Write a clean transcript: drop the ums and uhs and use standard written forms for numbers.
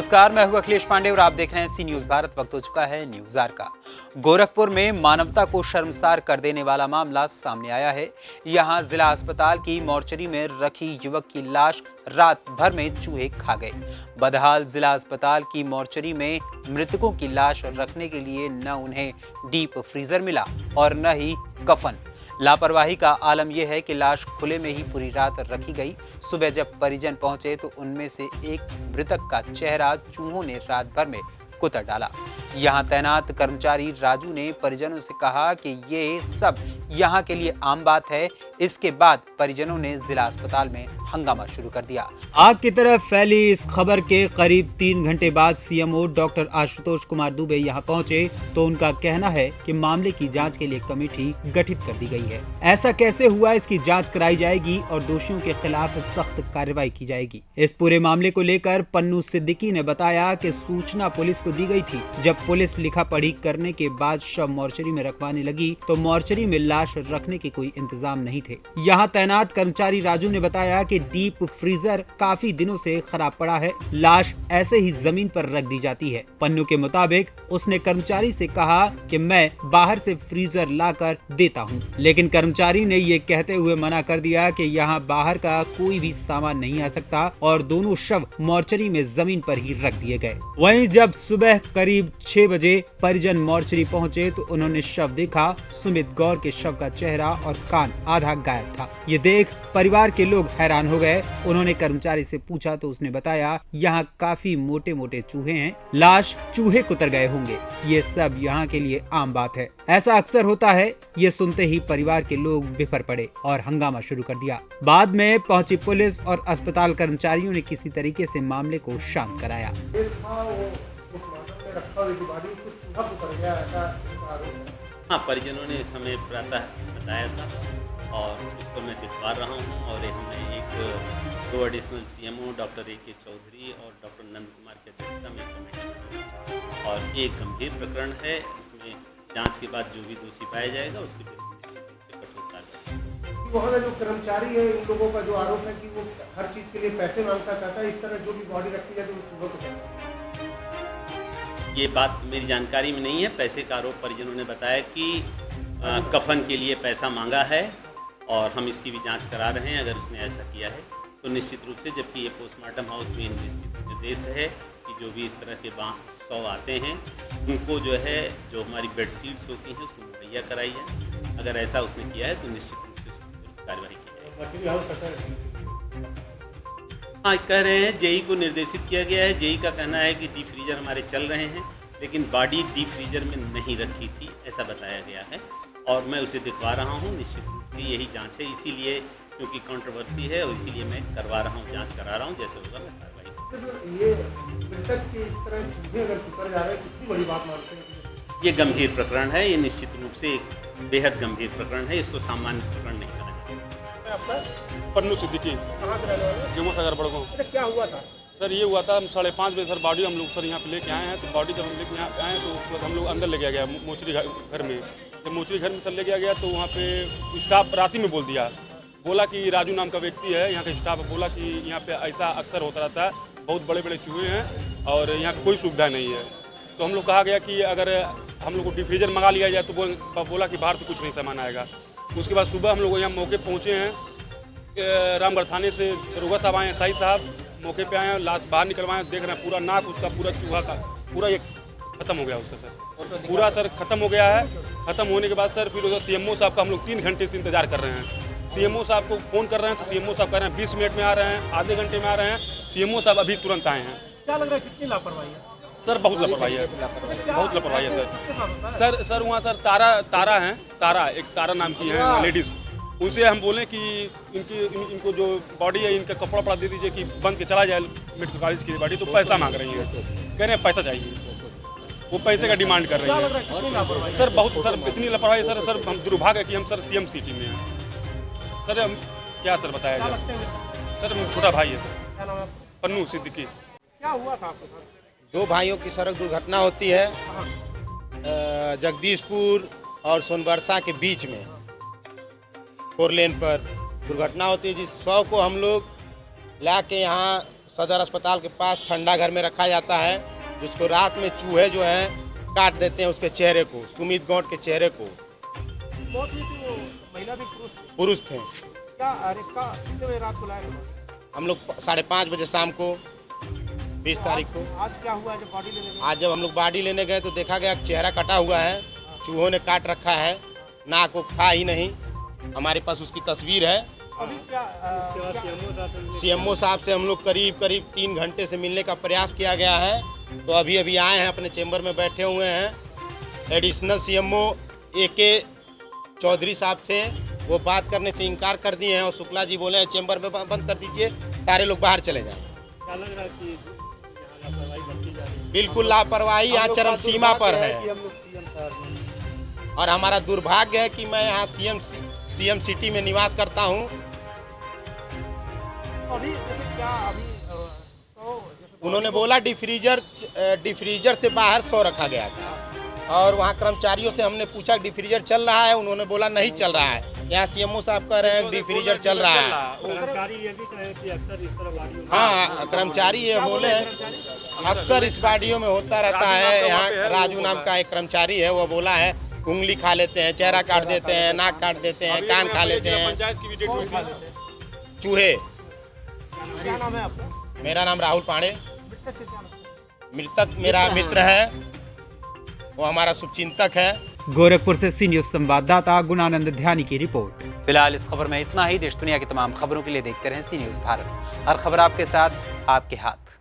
नमस्कार, मैं हूं अखिलेश पांडे और आप देख रहे हैं सी न्यूज भारत। वक्त हो चुका है न्यूज आर का। गोरखपुर में मानवता को शर्मसार कर देने वाला मामला सामने आया है। यहां जिला अस्पताल की मोर्चरी में रखी युवक की लाश रात भर में चूहे खा गए। बदहाल जिला अस्पताल की मोर्चरी में मृतकों की लाश रखने के लिए न उन्हें डीप फ्रीजर मिला और न ही कफन। लापरवाही का आलम यह है कि लाश खुले में ही पूरी रात रखी गई। सुबह जब परिजन पहुंचे तो उनमें से एक मृतक का चेहरा चूहों ने रात भर में कुतर डाला। यहां तैनात कर्मचारी राजू ने परिजनों से कहा कि ये सब यहां के लिए आम बात है। इसके बाद परिजनों ने जिला अस्पताल में हंगामा शुरू कर दिया। आग की तरफ फैली इस खबर के करीब 3 घंटे बाद सीएमओ डॉक्टर आशुतोष कुमार दुबे यहां पहुंचे तो उनका कहना है कि मामले की जांच के लिए कमेटी गठित कर दी गई है। ऐसा कैसे हुआ, इसकी जांच कराई जाएगी और दोषियों के खिलाफ सख्त कार्रवाई की जाएगी। इस पूरे मामले को लेकर पन्नू सिद्दीकी ने बताया कि सूचना पुलिस को दी गई थी। जब पुलिस लिखा पढ़ी करने के बाद शव मोर्चरी में रखवाने लगी तो मोर्चरी में लाश रखने के कोई इंतजाम नहीं थे। यहाँ तैनात कर्मचारी राजू ने बताया कि डीप फ्रीजर काफी दिनों से खराब पड़ा है। लाश ऐसे ही जमीन पर रख दी जाती है। पन्नू के मुताबिक उसने कर्मचारी से कहा कि मैं बाहर से फ्रीजर लाकर देता हूँ, लेकिन कर्मचारी ने ये कहते हुए मना कर दिया कि यहाँ बाहर का कोई भी सामान नहीं आ सकता और दोनों शव मोर्चरी में जमीन पर ही रख दिए गए। वहीं जब सुबह करीब 6 बजे परिजन मोर्चरी पहुंचे तो उन्होंने शव देखा। सुमित गौर के शव का चेहरा और कान आधा गायब था। ये देख परिवार के लोग हैरान हो गए। उन्होंने कर्मचारी से पूछा तो उसने बताया यहाँ काफी मोटे मोटे चूहे हैं, लाश चूहे कुतर गए होंगे। ये सब यहाँ के लिए आम बात है, ऐसा अक्सर होता है। ये सुनते ही परिवार के लोग बिफर पड़े और हंगामा शुरू कर दिया। बाद में पहुंची पुलिस और अस्पताल कर्मचारियों ने किसी तरीके से मामले को शांत कराया। हाँ, परिजनों ने हमें प्रातः बताया था और इसको मैं दिखवा रहा हूँ। और हमने दो एडिशनल सीएमओ डॉक्टर ए के चौधरी और डॉक्टर नंद कुमार के अध्यक्षता में कमेटी बनाई और ये गंभीर प्रकरण है। इसमें जांच के बाद जो भी दोषी पाया जाएगा उसके विरुद्ध कठोर कार्रवाई। वहाँ का जो कर्मचारी है, इन लोगों का जो आरोप है कि वो हर चीज़ के लिए पैसे मांगता चाहता है, इस तरह जो भी बॉडी रखी जाए तो सुबह को जाए। ये बात मेरी जानकारी में नहीं है। पैसे का आरोप परिजनों ने बताया कि कफन के लिए पैसा मांगा है और हम इसकी भी जांच करा रहे हैं। अगर उसने ऐसा किया है तो निश्चित रूप से, जबकि ये पोस्टमार्टम हाउस में निश्चित निर्देश है कि जो भी इस तरह के शव आते हैं उनको जो हमारी बेडशीट्स होती हैं उसको मुहैया कराई है। अगर ऐसा उसने किया है तो निश्चित रूप से कार्रवाई की जाएगी। हाँ, कह रहे हैं जेई को निर्देशित किया गया है। जेई का कहना है कि डीप फ्रीजर हमारे चल रहे हैं, लेकिन बॉडी डीप फ्रीजर में नहीं रखी थी, ऐसा बताया गया है और मैं उसे दिखवा रहा हूँ। निश्चित रूप से यही जांच है, इसीलिए क्योंकि कंट्रोवर्सी है और इसीलिए मैं करवा रहा हूँ, जांच करा रहा हूँ। जैसे होगा मैं कार्रवाई। ये मृतक के इस तरह चूहे अगर कुतर जा रहे हैं, कितनी बड़ी बात मानते हैं? ये गंभीर प्रकरण है। ये निश्चित रूप से एक बेहद गंभीर प्रकरण है। इसको सामान्य प्रकरण नहीं करा जाता। आपका पन्नू सिद्दीकी, कहाँ के रहने वाले? जुम्मा सागर बड़गांव। अच्छा, क्या हुआ था सर? ये हुआ था 5:30 बजे सर। बॉडी हम लोग सर यहाँ पे लेके आए हैं। तो बॉडी जब हम लेके यहाँ आए हैं तो उसके बाद हम लोग अंदर ले गया गया मोचरी घर में। जब मोचरी घर में सर ले गया तो वहाँ पे स्टाफ राती में बोला कि राजू नाम का व्यक्ति है, यहाँ का स्टाफ बोला कि यहाँ पे ऐसा अक्सर होता रहता है, बहुत बड़े बड़े चूहे हैं और यहाँ पर कोई सुविधा नहीं है। तो हम लोग कहा गया कि अगर हम लोग को डीप फ्रीजर मंगा लिया जाए तो बोला कि बाहर से कुछ नहीं सामान आएगा। उसके बाद सुबह हम लोग यहाँ मौके पहुँचे हैं। रामगढ़ थाने से दरोगा साहब आए हैं, साई साहब मौके पे आए हैं, लाश बाहर निकलवाए, देख रहे हैं पूरा नाक उसका पूरा चूहा का पूरा ये खत्म हो गया उसका सर, पूरा सर खत्म हो गया है। खत्म होने के बाद सर फिर उधर सीएमओ साहब का हम लोग 3 घंटे से इंतजार कर रहे हैं। सीएमओ साहब को फ़ोन कर रहे हैं तो सीएमओ साहब कह रहे हैं 20 मिनट में आ रहे हैं, आधे घंटे में आ रहे हैं। सीएमओ साहब अभी तुरंत आए हैं। क्या लग रहा है, कितनी लापरवाही है सर? बहुत लापरवाही है, बहुत लापरवाही है सर। सर वहाँ सर तारा है, एक तारा नाम की है लेडीज़। उनसे हम बोले कि इनको जो बॉडी है इनका कपड़ा वपड़ा दे दीजिए कि बंद के चला जाए मेडिकल कॉलेज की बॉडी। तो पैसा मांग रही है, कह रहे हैं पैसा चाहिए, वो पैसे का डिमांड कर रही है सर। बहुत सर इतनी लापरवाही सर हम दुर्भाग्य है कि हम सर सीएम सिटी में हैं सर। हम क्या सर बताया जाए सर? छोटा भाई है सर, पन्नू सिद्दीकी। क्या हुआ था आपके साथ? 2 भाइयों की सड़क दुर्घटना होती है जगदीशपुर और सोनबरसा के बीच में 4 लेन पर दुर्घटना होती है। जिस शव को हम लोग ला के यहाँ सदर अस्पताल के पास ठंडा घर में रखा जाता है, जिसको रात में चूहे जो हैं काट देते हैं उसके चेहरे को, सुमित गौड़ के चेहरे को। मौत हुई थी, वो महिला भी पुरुष थे। क्या अरे का कितने बजे रात को लाए थे? हम लोग 5:30 बजे शाम को 20 तारीख को। आज क्या हुआ है जब बॉडी लेने गए? आज जब हम लोग बॉडी लेने गए तो देखा गया चेहरा कटा हुआ है, चूहों ने काट रखा है, नाक को था ही नहीं। हमारे पास उसकी तस्वीर है। अभी क्या सीएमओ साहब से हम लोग करीब 3 घंटे से मिलने का प्रयास किया गया है, तो अभी आए हैं, अपने चेंबर में बैठे हुए हैं। एडिशनल सीएमओ AK चौधरी साहब थे, वो बात करने से इनकार कर दिए हैं और शुक्ला जी बोले हैं चेंबर में बंद कर दीजिए, सारे लोग बाहर चले जाएं। क्या लग रहा है कि यहाँ लापरवाही बरती जा रही है? बिल्कुल लापरवाही यहाँ चरम सीमा पर है। कि हम लोग सीएम साहब और हमारा दुर्भाग्य है कि मैं यहाँ सीएम सिटी में निवास करता हूँ। अभी जैसे क्या अभी जैसे उन्होंने बोला डिफ्रीजर से बाहर 100 रखा गया था, और वहाँ कर्मचारियों से हमने पूछा डिफ्रीजर चल रहा है, उन्होंने बोला नहीं चल रहा है। यहाँ सीएमओ साहब कह रहे हैं डिफ्रीजर चल रहा है। कर्मचारी ये भी कहे कि अक्सर इस तरह गाड़ियों में हाँ, कर्मचारी ये बोले हैं अक्सर इस वाडियों में होता रहता है। यहाँ राजू नाम का एक कर्मचारी है, वो बोला है उंगली खा लेते हैं, चेहरा काट देते हैं, नाक काट देते हैं, कान खा लेते हैं पंचायत की भी डेट हुई थी। चूहे। क्या नाम है आपका? मेरा नाम राहुल पांडे। मृतक से क्या लगता है? मृतक मेरा मित्र है, वो हमारा शुभचिंतक है। गोरखपुर से सी न्यूज संवाददाता गुणानंद ध्यानी की रिपोर्ट। फिलहाल इस खबर में इतना ही। देश दुनिया की तमाम खबरों के लिए देखते रहें सी न्यूज भारत। हर खबर आपके साथ, आपके हाथ।